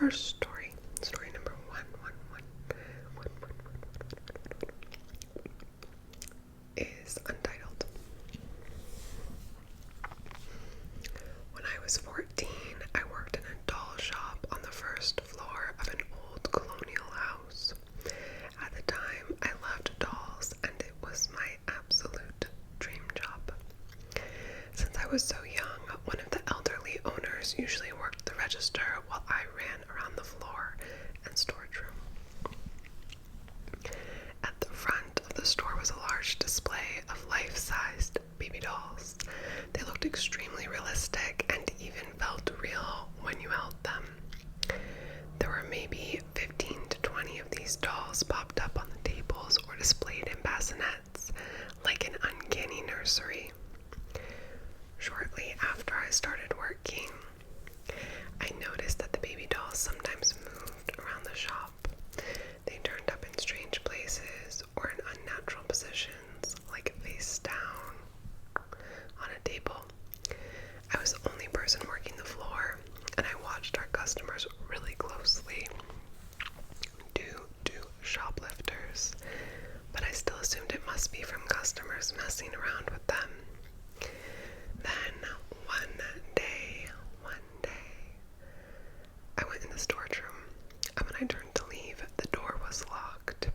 first story number one, is untitled. When I was 14, I worked in a doll shop on the first floor of an old colonial house. At the time, I loved dolls, and it was my absolute dream job. Since I was so young, one of the elderly owners usually worked the register while I ran around the floor and storage room. At the front of the store was a large display of life-sized baby dolls. They looked extremely realistic and even felt real when you held them. There were maybe 15 to 20 of these dolls popped up on the tables or displayed in bassinets, like an uncanny nursery. Shortly after I started working, I noticed that the baby dolls sometimes moved around the shop. They turned up in strange places or in unnatural positions, like face down on a table. I was the only person working the floor, and I watched our customers really closely due to shoplifters, but I still assumed it must be from customers messing around with them. Then one day, I went in the storage room, and when I turned to leave, the door was locked.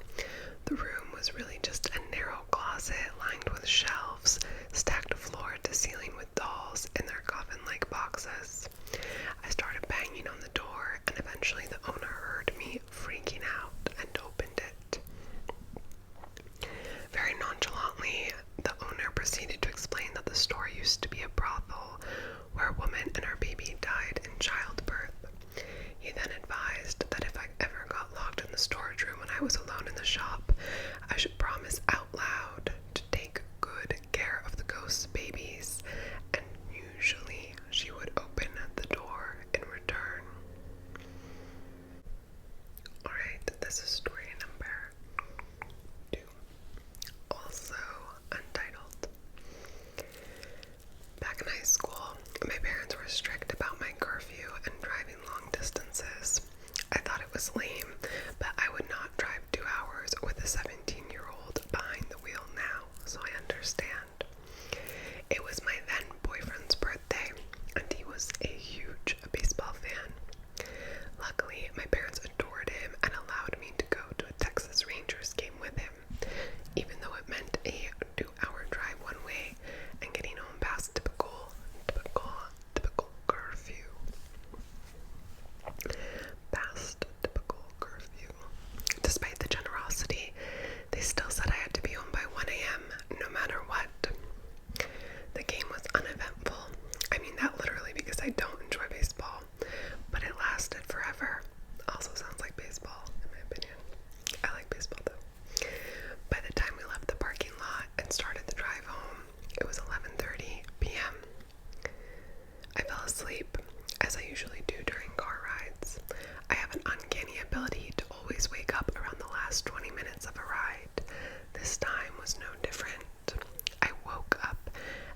The room was really just a narrow closet lined with shelves, stacked floor to ceiling with dolls in their coffin-like boxes. I started banging on the door, and eventually the owner heard me freaking out and opened it. Very nonchalantly, the owner proceeded to explain that the store used to be a brothel where a woman and her baby died in childbirth. He then advised that if I ever got locked in the storage room when I was alone in the shop, I should promise out loud to take good care of the ghost's babies, and usually she would open the door in return. Alright, this is story number 2, also untitled. Back in high school, my parents were strict about my curfew and driving long distances. I thought it was lame, but I would not drive 2 hours with a 17-year-old behind the wheel now, so I understand. It was my then boyfriend's birthday, and he was a huge baseball fan. Luckily, my parents adored him and allowed me to go to a Texas Rangers game with him, even though it meant a 2-hour drive one way and getting home past typical curfew. Despite the generosity, they still said I had to be home by 1 a.m. no matter what. The game was uneventful. I mean that literally because I don't enjoy baseball, but it lasted forever. Also sounds like baseball, in my opinion. I like baseball though. By the time we left the parking lot and started the drive home, it was 11:30 p.m. I fell asleep, as I usually do during car rides. I have an uncanny ability to always wake up around the last 20 minutes of a ride. This time was no different. I woke up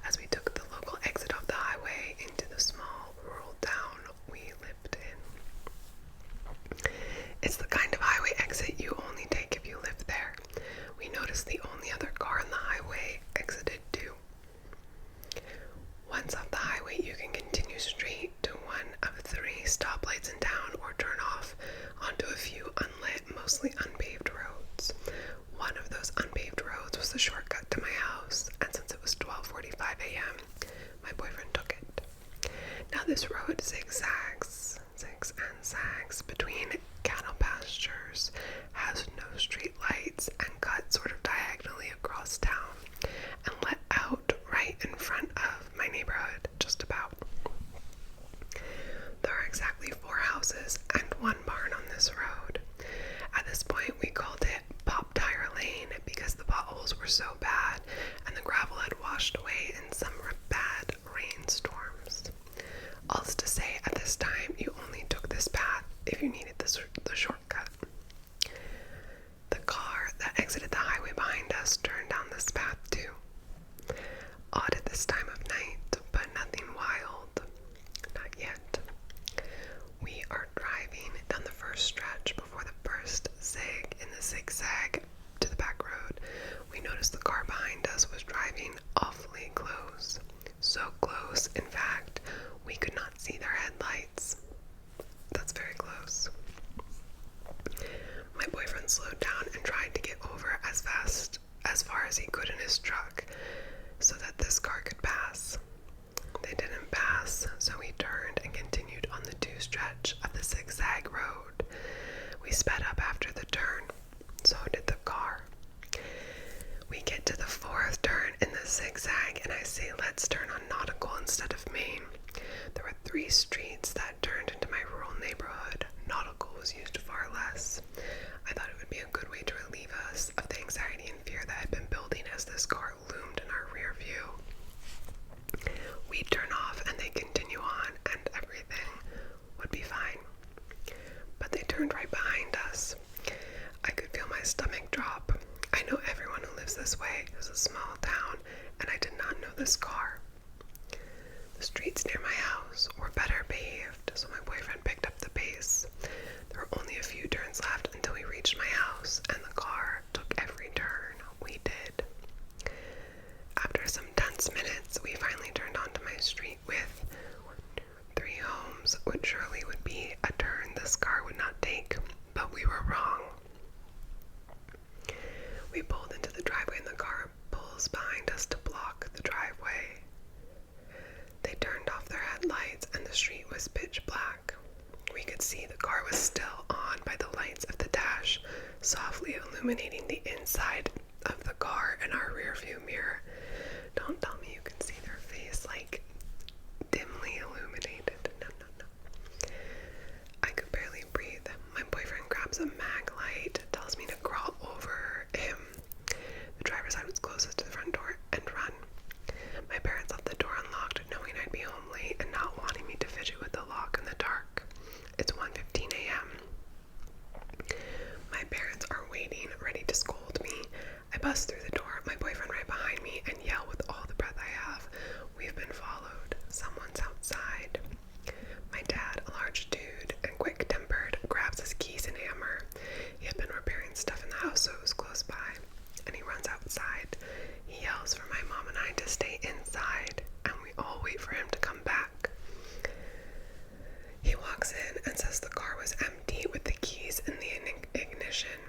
as we took the local exit off the highway into the small rural town we lived in. It's the kind of highway exit you only take if you live there. We noticed the only other car on the highway exited too. Once off the highway, you can continue straight to one of 3 stoplights in town or turn off onto a few unlit, mostly unpaved roads. One of those unpaved roads was the shortcut to my house, and since it was 12:45 a.m., my boyfriend took it. Now this road zigs and zags between cattle pastures, has no street lights, and cuts sort of diagonally across town, and let out right in front of my neighborhood, just about. There are exactly 4 houses and 1 barn on this road. At this point, we called it Pop Tire Lane because the potholes were so bad and the gravel had washed away in some bad rainstorms. All is to say, at this time, you only took this path if you needed the shortcut. The car that exited the highway behind us turned down this path too. Odd at this time of night, but nothing wild. Not yet. We are driving streets that turned into my rural neighborhood, nautical was used far less. I thought it would be a good way to relieve us of the anxiety and fear that had been building as this car loomed in our rear view. We'd turn off and they'd continue on, and everything would be fine. But they turned right behind us. I could feel my stomach drop. I know everyone who lives this way. It was a small town, and I did not know this car. The streets near my house were better paved, so my boyfriend picked up the pace. There were only a few turns left until we reached my house, and the car took every turn we did. After some tense minutes, we finally turned onto my street with 3 homes, which surely would be a turn this car would not take, but we were wrong. We pulled into the driveway and the car pulls behind us to block the driveway. They turned off their headlights and the street was pitch black. We could see the car was still on by the lights of the dash, softly illuminating the inside of the car and our rear view mirror. Don't tell me you can see their face, like, dimly illuminated. No. I could barely breathe. My boyfriend grabs a mag light, tells me to crawl over him. The driver's side was closest to the front door, and run. My parents left the door unlocked, knowing I'd be home late and not wanting me to fidget with the lock in the dark. It's 1:15 a.m. My parents are waiting, ready to scold me. I bust through the door, my boyfriend right behind me, and yell with all the breath I have, "We've been followed. Someone's outside." My dad, a large dude and quick-tempered, grabs his keys and hammer. He had been repairing stuff in the house, so it was close by, and he runs outside. He yells for my mom and I to stay inside, and we all wait for him to come back. He walks in and says the car was empty with the keys in the ignition.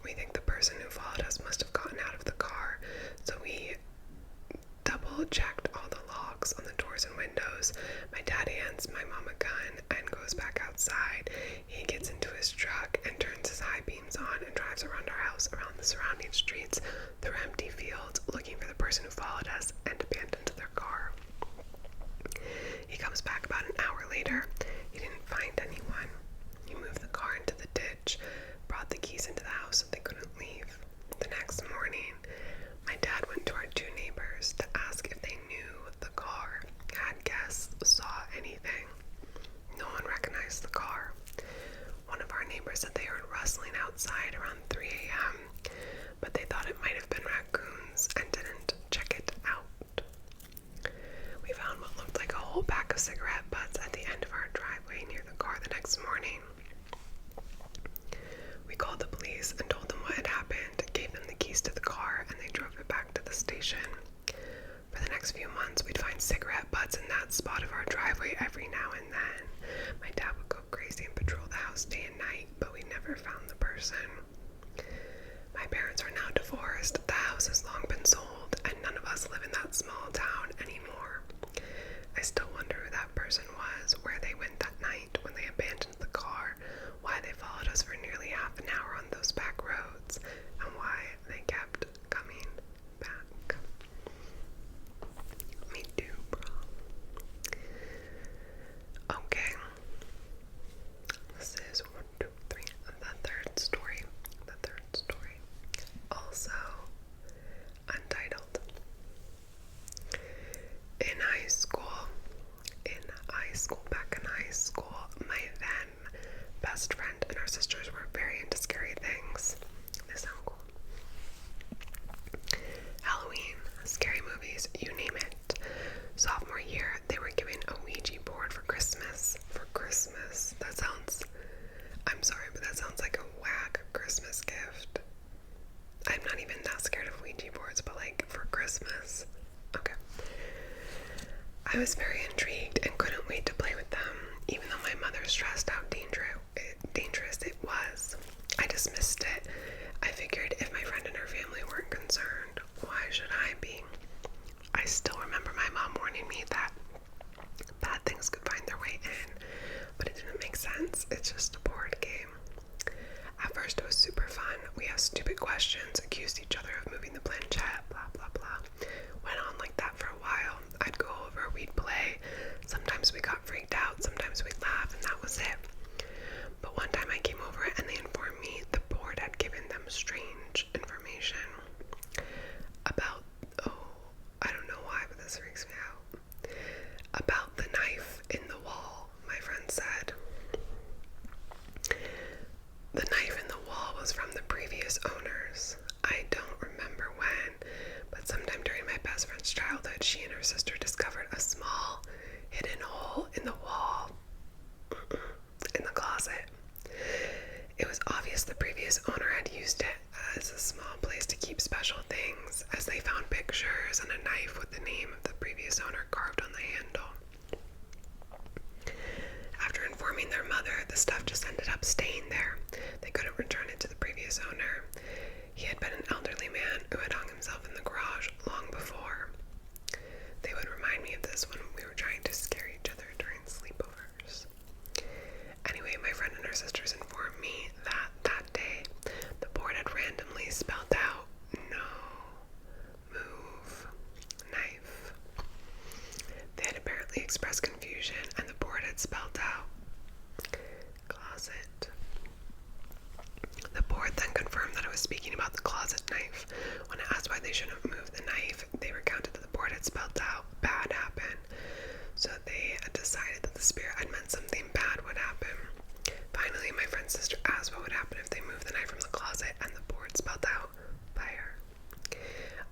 We think the person who followed us must have gotten out of the car, so we double-checked all the locks on the doors and windows. My dad hands my mom a gun and goes back outside. He gets into his truck and turns his high beams on and drives around our house, around the surrounding streets, through empty fields, looking for the person who followed us and abandoned their car. He comes back about an hour later. He didn't find anyone. He moved the car into the ditch, brought the keys into the house so they couldn't leave. The next morning, my dad went to our 2 neighbors to ask if they knew the car, had guests, saw anything. No one recognized the car. One of our neighbors said they heard rustling outside around 3 a.m., but they thought it might have been raccoons and didn't check it out. We found what looked like a whole pack of cigarette butts at the end of our driveway near the car the next morning. We called the police and told them what had happened, gave them the keys to the car, and they drove it back to the station. For the next few months, we'd find cigarette butts in that spot of our driveway every now and then. My dad would go crazy and patrol the house day and night, but we never found the person. My parents are now divorced, the house has long been sold, and none of us live in that small town anymore. I still wonder who that person was, where they went that night when they abandoned the car, why they followed us for nearly half an hour on those back roads, and why they kept coming back. Me too, bro. Okay. This is 1, 2, 3, the third story. Also untitled. Back in high school, my then best friend and her sisters were very into scary things. They sound cool. Halloween, scary movies, you name it. Sophomore year, they were giving a Ouija board for Christmas. I'm sorry, but that sounds like a whack Christmas gift. I'm not even that scared of Ouija boards, but like for Christmas. Okay. I was very intrigued and couldn't wait to play with them, even though my mother stressed how dangerous it was. I dismissed it. I figured if my friend and her family weren't concerned, why should I be? I still remember my mom warning me that bad things could find their way in, but it didn't make sense. It's just a board game. At first it was super fun. We asked stupid questions, accused each other of moving the planchette, blah blah blah. Went on like that for a while. I'd go over, we'd play. Sometimes we got freaked out, sometimes we'd previous owners. I don't remember when, but sometime during my best friend's childhood, she and her sister discovered a small hidden hole in the wall in the closet. It was obvious the previous owner had used it as a small place to keep special things, as they found pictures and a knife with the name of the previous owner carved on the handle. After informing their mother, the stuff just ended up staying there. They couldn't return it to the previous owner. He had been an elderly man who had hung himself in the garage long before. They would remind me of this when we were trying to scare each other during sleepovers. Anyway, my friend and her sisters informed me that that day, the board had randomly spelled out, "No, move, knife." They had apparently expressed confusion, and the board had spelled out, closet. The board then confirmed that I was speaking about the closet knife. When I asked why they shouldn't move the knife, they recounted that the board had spelled out, bad happen. So they had decided that the spirit had meant something bad would happen. Finally, my friend's sister asked what would happen if they moved the knife from the closet, and the board spelled out, fire.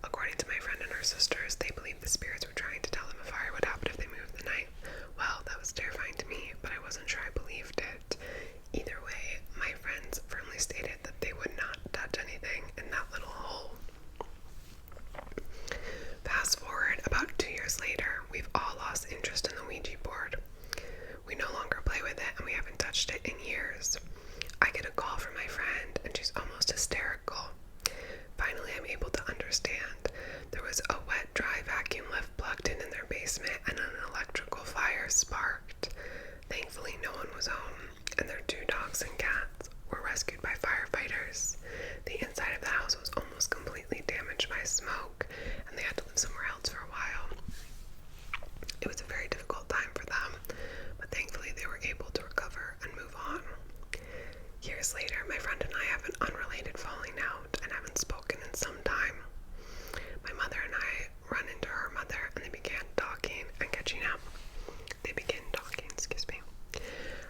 According to my friend and her sisters, they believed the spirits were trying to tell them a fire would happen if they moved the knife. Well, that was terrifying to me, but I wasn't sure I believed it. Either way, my friends firmly stated that they would not touch anything in that little hole. Fast forward about 2 years later, we've all lost interest in the Ouija board. We no longer play with it, and we haven't touched it in years. I get a call from my friend, and she's almost hysterical. Finally, I'm able to understand. There was a wet, dry vacuum left plugged in their basement, and an electrical fire sparked. Thankfully, no one was home, and their 2 dogs and cats were rescued by firefighters. The inside of the house was almost completely damaged by smoke, and they had to live somewhere else for a while. It was a very difficult time for them, but thankfully they were able to recover and move on. Years later, my friend and I have an unrelated falling out and haven't spoken in some time. My mother and I run into her mother, and they began talking and catching up.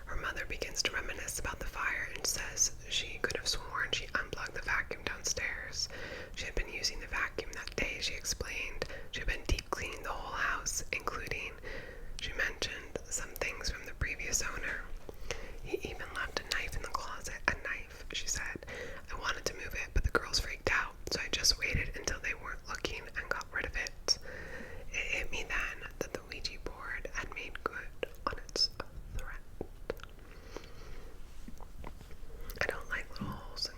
Her mother begins to reminisce about the fire and says she could have sworn she unplugged the vacuum downstairs. She had been using the vacuum that day, she explained. She had been deep cleaning the whole house, including, she mentioned, some things from the previous owner. He even left a knife in the closet, a knife, she said. I wanted to move it, but the girls freaked out, so I just waited until they weren't looking and got rid of it. It hit me then that the Ouija board had made good on its threat. I don't like little holes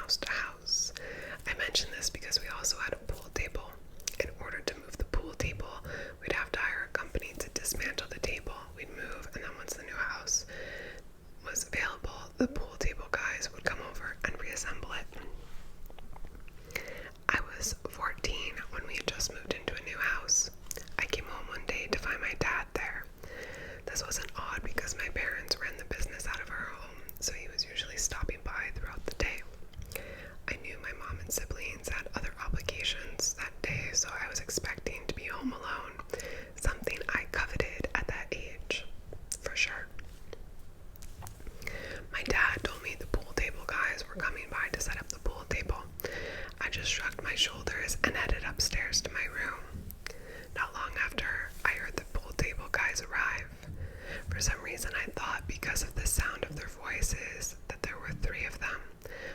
house to house. I mention this because we also had a pool table. In order to move the pool table, we'd have to hire a company to dismantle the table. We'd move, and then once the new house was available, the pool table guys would come over and reassemble it. I was 14 when we had just moved into a new house. I came home one day to find my dad there. This wasn't odd because my parents ran the business out of our home, so he was usually stopping by throughout the day. I knew my mom and siblings had other obligations that day, so I was expecting to be home alone, something I coveted at that age, for sure. My dad told me the pool table guys were coming by to set up the pool table. I just shrugged my shoulders and headed upstairs to my room. Not long after, I heard the pool table guys arrive. For some reason, I thought because of the sound of their voices that there were 3 of them.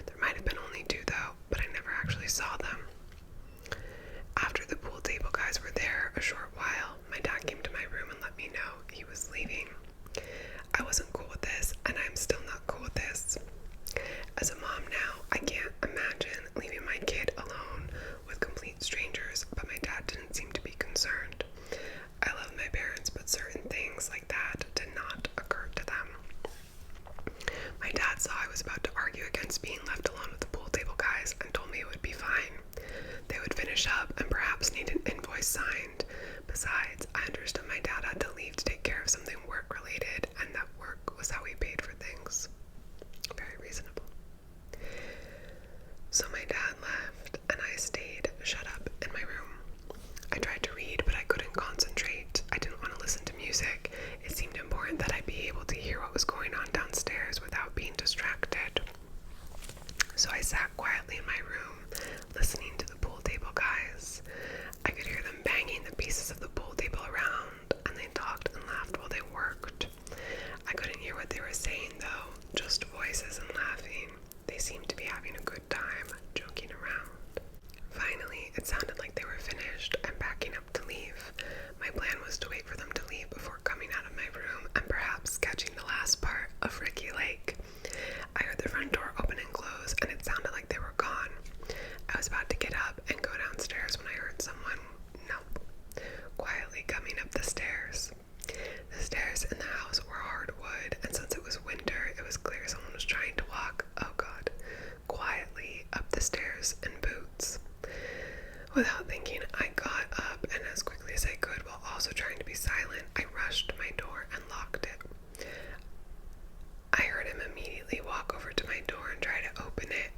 There might have been only 2 though, but I never actually saw them. After the pool table guys were there a short while, my dad came to my room and let me know he was leaving. I wasn't cool with this, and I'm still not cool with this. As a mom now, I can't imagine leaving my kid alone with complete strangers, but my dad didn't seem to be concerned. I love my parents, but certain things like that did not occur to them. My dad saw I was about to argue against being left alone with the pool table guys and told me it would be fine. They would finish up and perhaps need an invoice signed. Besides, I understood my dad had to leave to take care of something work-related, and that work was how we paid for things. Very reasonable. So my dad left, and I stayed shut up in my room. I tried to read, but I couldn't concentrate. I didn't want to listen to music. It seemed important that I be able to hear what was going on downstairs without being distracted. So I sat quietly in my room, listening to the pool table guys. I could hear them banging the pieces of the pool table around, and they talked and laughed while they worked. I couldn't hear what they were saying though, just voices and laughing. They seemed to be having a good time, joking around. Finally, it sounded like they were finished and packing up to leave. My plan was to wait for them to leave before coming out of my room and perhaps catching the last part of Ricky Lake. I heard the front door open and close, and it sounded like they were gone. I was about to get up and go downstairs when I heard someone, quietly coming up the stairs. The stairs in the house were hardwood, and since it was winter, it was clear someone was trying to walk, quietly up the stairs in boots. Without thinking, I got up, and as quickly as I could, while also trying to be silent, I rushed to my door and locked it. I heard him immediately walk over to my door and try to open it.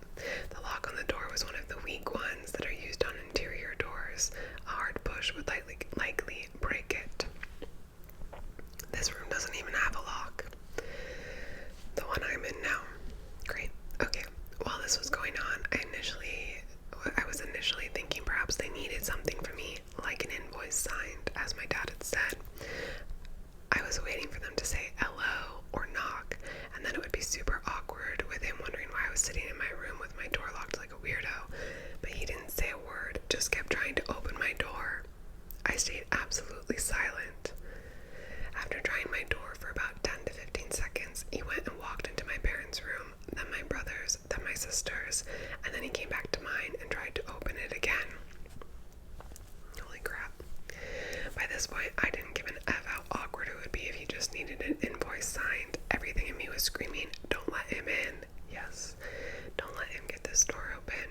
The lock on the door was one of the weak ones that are used on interior doors. A hard push would likely break it. This room doesn't even have a lock. The one I'm in now. Great. Okay. While this was going on, I was initially thinking perhaps they needed something from me, like an invoice signed, as my dad had said. I was waiting for them to say hello or knock, and then it would be super awkward with him wondering why I was sitting in my room with my door locked like a weirdo. But he didn't say a word, just kept trying to open my door. I stayed absolutely silent. After trying my door for about 10 to 15 seconds, he went and walked into my parents' room, then my brother's, then my sister's, and then he came back to mine and tried to open it again. Holy crap. By this point, I didn't give an F how awkward it would be if he just needed an invoice signed. Everything in me was screaming, don't let him in. Yes, don't let him get this door open.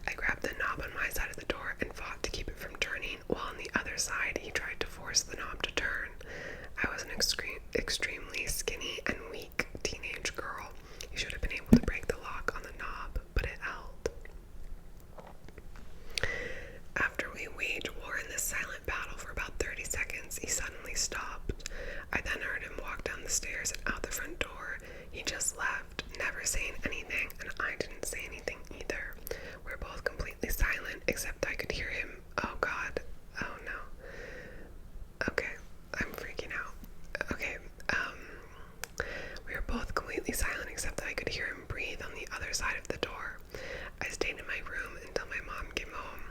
I grabbed the knob on my side of the door and fought to keep it from turning, while on the other side, he tried to force the knob to turn. I was an extremely skinny and weak teenage girl. He should have been able to break the lock on the knob, but it held. After we waged war in this silent battle for about 30 seconds, he suddenly stopped. I then heard him walk down the stairs and out the front door. He just left, never saying anything, and I didn't say anything either. We were both completely silent, except I could hear him. Oh God. Oh no. Okay. I'm freaking out. Okay. We were both completely silent, except that I could hear him breathe on the other side of the door. I stayed in my room until my mom came home.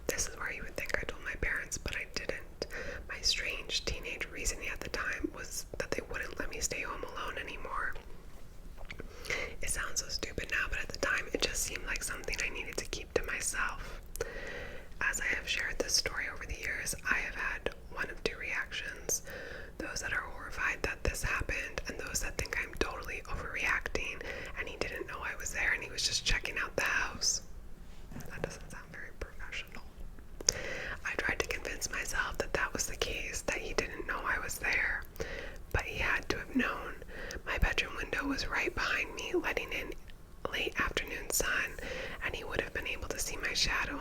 This is where you would think I told my parents, but I didn't. My strange teenage reasoning at the time was that they wouldn't let me stay home alone anymore. It sounds so stupid now, but at the time it just was just checking out the house. That doesn't sound very professional. I tried to convince myself that that was the case, that he didn't know I was there, but he had to have known. My bedroom window was right behind me, letting in late afternoon sun, and he would have been able to see my shadow